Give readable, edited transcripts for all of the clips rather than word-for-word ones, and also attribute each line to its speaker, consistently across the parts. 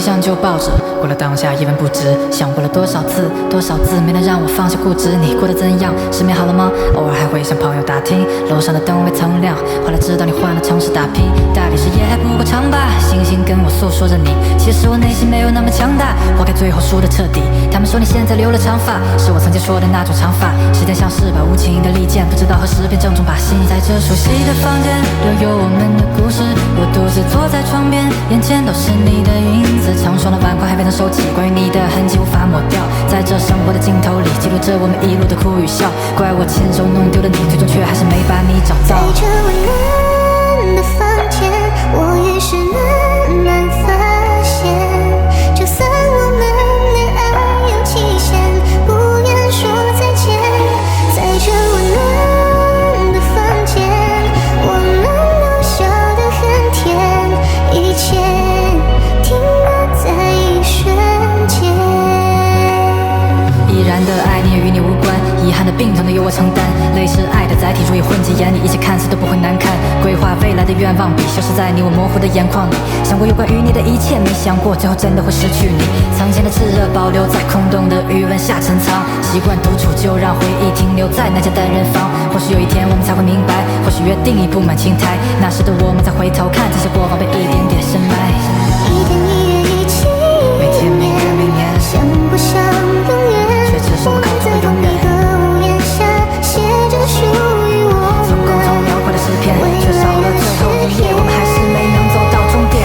Speaker 1: 想就抱着，过了当下一文不值。想过了多少次，多少字没能让我放下固执。你过得怎样？失眠好了吗？偶尔还会向朋友打听，楼上的灯未曾亮。后来知道你换了城市打拼，大理石也还不够长吧？星星跟我诉说着你，其实我内心没有那么强大。花开最后输得彻底，他们说你现在留了长发，是我曾经说的那种长发。时间像是把无情的利剑，不知道何时便正中靶心。在这熟悉的房间，留有我们的故事。我独自坐在床边，眼前都是你的影子。成双的碗筷还未曾收起，关于你的痕迹无法抹掉。在这生活的镜头里，记录着我们一路的哭与笑。怪我亲手弄丢了你，最终却还是没把你找到。
Speaker 2: 在这温暖的房间，我于是慢慢发现，就算我们的爱有期限，不愿说再见。在这温暖的房间，我们都笑得很甜，一切停格在一瞬间。
Speaker 1: 依然的爱你也与你无关，遗憾的病痛都由我承担。泪是爱的载体，如已混进眼里，一切看似都不会难看。规划未来的愿望笔，消失在你我模糊的眼眶里。想过有关于你的一切，没想过最后真的会失去你。曾经的炽热保留在空洞的余温下珍藏，习惯独处就让回忆停留在那间单人房。或许有一天我们才会明白，或许约定已布满青苔，那时的我们再回头看，这些过往被一点点深埋。
Speaker 2: 一天一月一起
Speaker 1: 每天每月每年，
Speaker 2: 像不像永远？
Speaker 1: 却只是我们口中的永远。
Speaker 2: 屋檐下写着属于我们。
Speaker 1: 从共同描绘的诗篇，却少了最后一页，我们还是没能走到终点。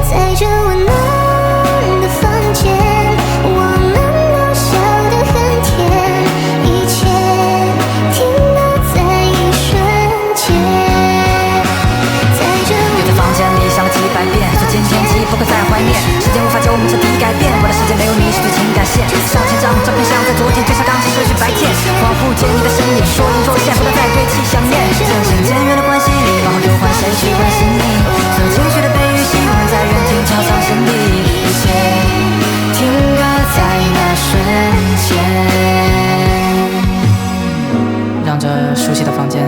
Speaker 2: 在这温暖的房间，我们都笑得很甜，一切停留在一瞬间。在这
Speaker 1: 又在房间里想了几百遍，说今天起不会再怀念。时间无法将我们彻底改变，我的世界没有你是对情感线。上千张照片像在昨天，就像刚失去白天。恍惚间你的身影若隐若现，不能再对其想念。渐行渐远的关系里，往后又换谁去关心你？这情绪的悲与喜，我们在原地交藏心底，一切停格在那瞬间。让这熟悉的房间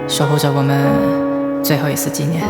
Speaker 1: 守护着我们最后一丝纪念。